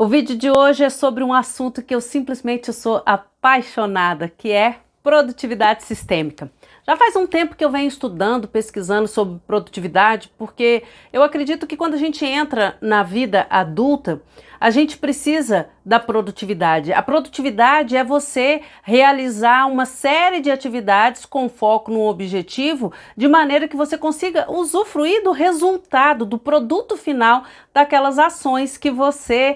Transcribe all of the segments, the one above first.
O vídeo de hoje é sobre um assunto que eu simplesmente sou apaixonada, que é produtividade sistêmica. Já faz um tempo que eu venho estudando, pesquisando sobre produtividade, porque eu acredito que quando a gente entra na vida adulta, a gente precisa da produtividade. A produtividade é você realizar uma série de atividades com foco no objetivo, de maneira que você consiga usufruir do resultado, do produto final daquelas ações que você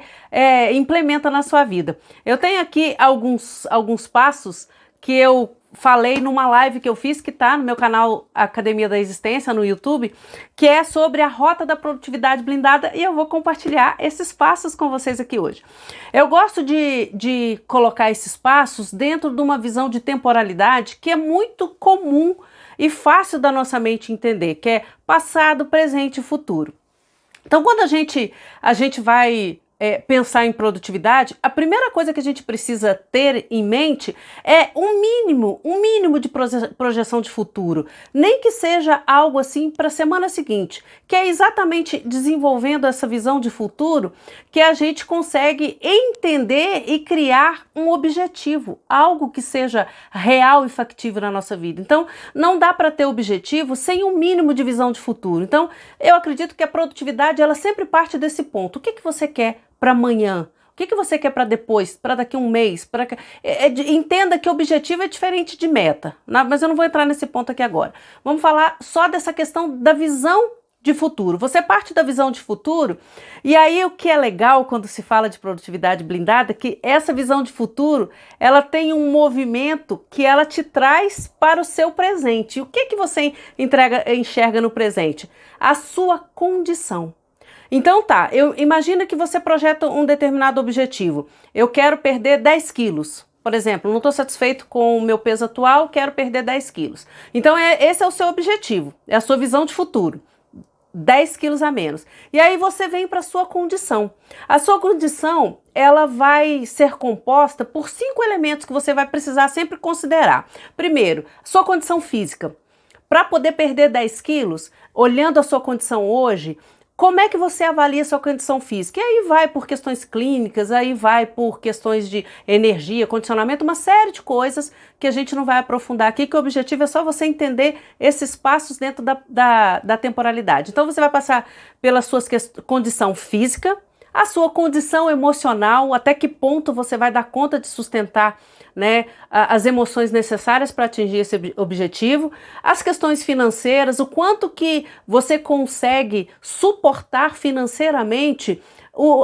implementa na sua vida. Eu tenho aqui alguns passos que eu falei numa live que eu fiz, que está no meu canal Academia da Existência, no YouTube, que é sobre a rota da produtividade blindada, e eu vou compartilhar esses passos com vocês aqui hoje. Eu gosto de colocar esses passos dentro de uma visão de temporalidade que é muito comum e fácil da nossa mente entender, que é passado, presente e futuro. Então, quando a gente vai pensar em produtividade, a primeira coisa que a gente precisa ter em mente é um mínimo de projeção de futuro, nem que seja algo assim para a semana seguinte, que é exatamente desenvolvendo essa visão de futuro que a gente consegue entender e criar um objetivo, algo que seja real e factível na nossa vida. Então, não dá para ter objetivo sem um mínimo de visão de futuro. Então, eu acredito que a produtividade, ela sempre parte desse ponto. O que você quer para amanhã? O que você quer para depois, para daqui a um mês? Entenda que objetivo é diferente de meta, mas eu não vou entrar nesse ponto aqui agora. Vamos falar só dessa questão da visão de futuro. Você parte da visão de futuro, e aí o que é legal quando se fala de produtividade blindada é que essa visão de futuro, ela tem um movimento que ela te traz para o seu presente. E o que você enxerga no presente? A sua condição. Então tá, imagina que você projeta um determinado objetivo. Eu quero perder 10 quilos. Por exemplo, não estou satisfeito com o meu peso atual, quero perder 10 quilos. Então esse é o seu objetivo, é a sua visão de futuro. 10 quilos a menos. E aí você vem para a sua condição. A sua condição, ela vai ser composta por 5 elementos que você vai precisar sempre considerar. Primeiro, sua condição física. Para poder perder 10 quilos, olhando a sua condição hoje, como é que você avalia a sua condição física? E aí vai por questões clínicas, aí vai por questões de energia, condicionamento, uma série de coisas que a gente não vai aprofundar aqui, que o objetivo é só você entender esses passos dentro da temporalidade. Então você vai passar pela sua condição física, a sua condição emocional, até que ponto você vai dar conta de sustentar, né, as emoções necessárias para atingir esse objetivo, as questões financeiras, o quanto que você consegue suportar financeiramente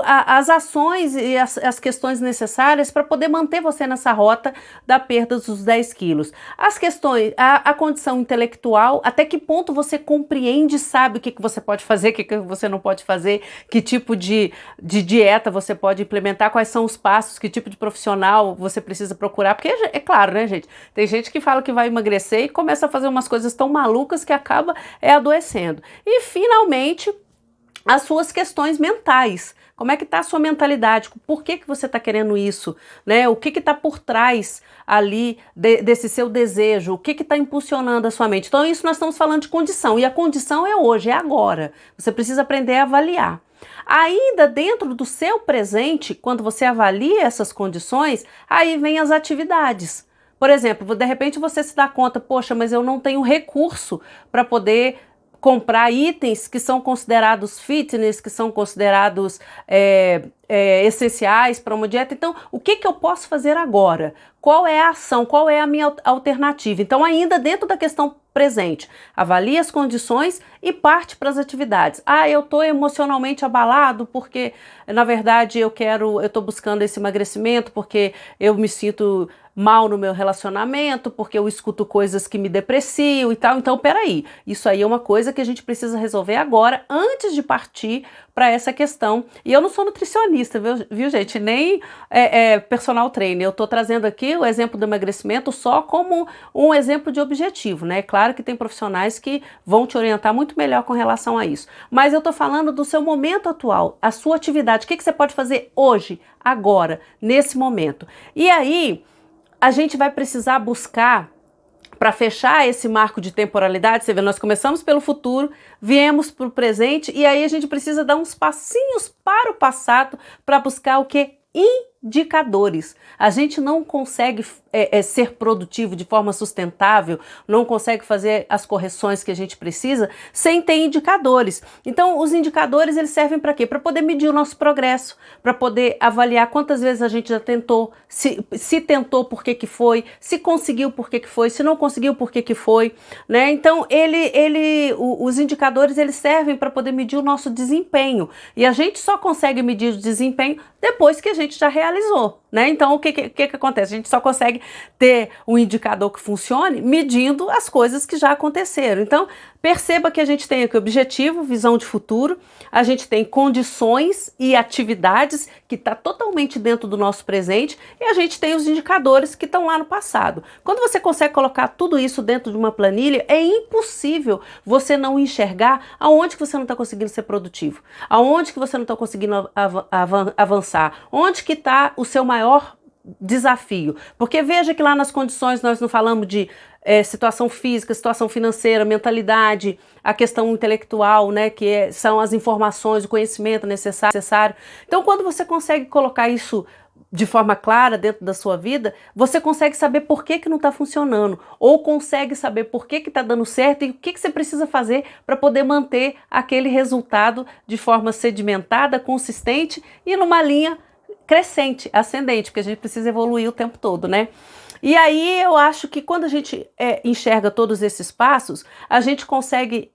as ações e as questões necessárias para poder manter você nessa rota da perda dos 10 quilos. As questões, a condição intelectual, até que ponto você compreende e sabe o que você pode fazer, o que você não pode fazer, que tipo de dieta você pode implementar, quais são os passos, que tipo de profissional você precisa procurar, porque é claro, né, gente? Tem gente que fala que vai emagrecer e começa a fazer umas coisas tão malucas que acaba adoecendo. E finalmente, as suas questões mentais. Como é que está a sua mentalidade? Por que você está querendo isso? Né? O que está por trás ali desse seu desejo? O que está impulsionando a sua mente? Então, isso nós estamos falando de condição. E a condição é hoje, é agora. Você precisa aprender a avaliar. Ainda dentro do seu presente, quando você avalia essas condições, aí vem as atividades. Por exemplo, de repente você se dá conta, poxa, mas eu não tenho recurso para poder comprar itens que são considerados fitness, que são considerados essenciais para uma dieta. Então, o que eu posso fazer agora? Qual é a ação? Qual é a minha alternativa? Então, ainda dentro da questão presente, avalie as condições e parte para as atividades. Eu estou emocionalmente abalado porque, na verdade, eu estou buscando esse emagrecimento porque eu me sinto mal no meu relacionamento, porque eu escuto coisas que me depreciam e tal. Então, peraí, isso aí é uma coisa que a gente precisa resolver agora, antes de partir para essa questão. E eu não sou nutricionista, viu gente? Nem personal trainer. Eu estou trazendo aqui o exemplo do emagrecimento só como um exemplo de objetivo, né? Claro que tem profissionais que vão te orientar muito melhor com relação a isso. Mas eu estou falando do seu momento atual, a sua atividade. O que você pode fazer hoje, agora, nesse momento? E aí, a gente vai precisar buscar para fechar esse marco de temporalidade, você vê, nós começamos pelo futuro, viemos para o presente e aí a gente precisa dar uns passinhos para o passado para buscar o que? Indicadores. A gente não consegue ser produtivo de forma sustentável, não consegue fazer as correções que a gente precisa sem ter indicadores. Então, os indicadores eles servem para quê? Para poder medir o nosso progresso, para poder avaliar quantas vezes a gente já tentou, se tentou, por que que foi, se conseguiu, por que que foi, se não conseguiu, por que que foi, né? Então, os indicadores eles servem para poder medir o nosso desempenho e a gente só consegue medir o desempenho depois que a gente já realizou, né? Então, o que acontece? A gente só consegue ter um indicador que funcione medindo as coisas que já aconteceram. Então, perceba que a gente tem aqui objetivo, visão de futuro, a gente tem condições e atividades que está totalmente dentro do nosso presente e a gente tem os indicadores que estão lá no passado. Quando você consegue colocar tudo isso dentro de uma planilha, é impossível você não enxergar aonde que você não está conseguindo ser produtivo, aonde que você não está conseguindo avançar, onde que está o seu maior desafio, porque veja que lá nas condições nós não falamos de situação física, situação financeira, mentalidade, a questão intelectual, né, são as informações, o conhecimento necessário. Então, quando você consegue colocar isso de forma clara dentro da sua vida, você consegue saber por que que não está funcionando, ou consegue saber por que que está dando certo e o que que você precisa fazer para poder manter aquele resultado de forma sedimentada, consistente e numa linha crescente, ascendente, porque a gente precisa evoluir o tempo todo, né? E aí eu acho que quando a gente enxerga todos esses passos, a gente consegue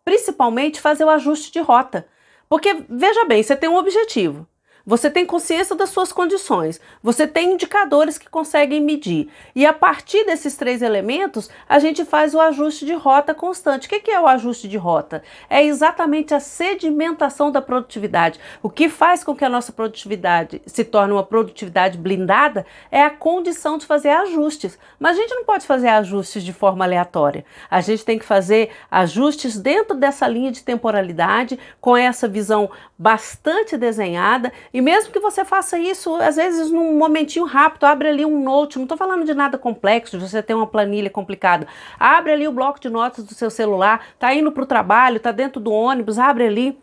principalmente fazer o ajuste de rota. Porque, veja bem, você tem um objetivo, você tem consciência das suas condições, você tem indicadores que conseguem medir. E a partir desses 3 elementos, a gente faz o ajuste de rota constante. O que é o ajuste de rota? É exatamente a sedimentação da produtividade. O que faz com que a nossa produtividade se torne uma produtividade blindada é a condição de fazer ajustes. Mas a gente não pode fazer ajustes de forma aleatória. A gente tem que fazer ajustes dentro dessa linha de temporalidade, com essa visão bastante desenhada. E mesmo que você faça isso, às vezes num momentinho rápido, abre ali um note, não estou falando de nada complexo, de você ter uma planilha complicada, abre ali o bloco de notas do seu celular, tá indo para o trabalho, tá dentro do ônibus, abre ali,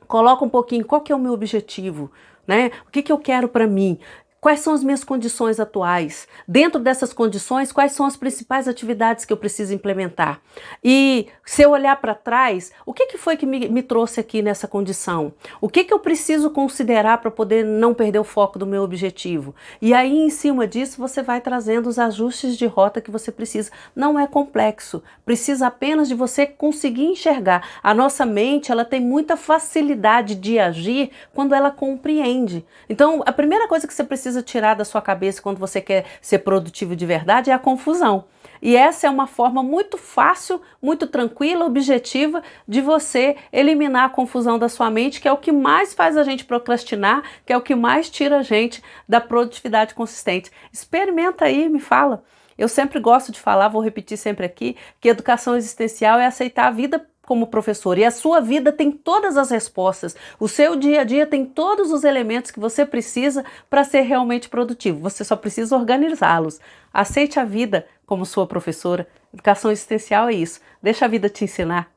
coloca um pouquinho, qual que é o meu objetivo, né? O que que eu quero para mim? Quais são as minhas condições atuais? Dentro dessas condições, quais são as principais atividades que eu preciso implementar? E se eu olhar para trás, o que foi que me trouxe aqui nessa condição? O que eu preciso considerar para poder não perder o foco do meu objetivo? E aí, em cima disso, você vai trazendo os ajustes de rota que você precisa. Não é complexo, precisa apenas de você conseguir enxergar. A nossa mente, ela tem muita facilidade de agir quando ela compreende. Então, a primeira coisa que você precisa tirar da sua cabeça quando você quer ser produtivo de verdade é a confusão. E essa é uma forma muito fácil, muito tranquila, objetiva de você eliminar a confusão da sua mente, que é o que mais faz a gente procrastinar, que é o que mais tira a gente da produtividade consistente. Experimenta aí, me fala. Eu sempre gosto de falar, vou repetir sempre aqui, que educação existencial é aceitar a vida como professor, e a sua vida tem todas as respostas, o seu dia a dia tem todos os elementos que você precisa para ser realmente produtivo, você só precisa organizá-los. Aceite a vida como sua professora. Educação existencial é isso, deixa a vida te ensinar.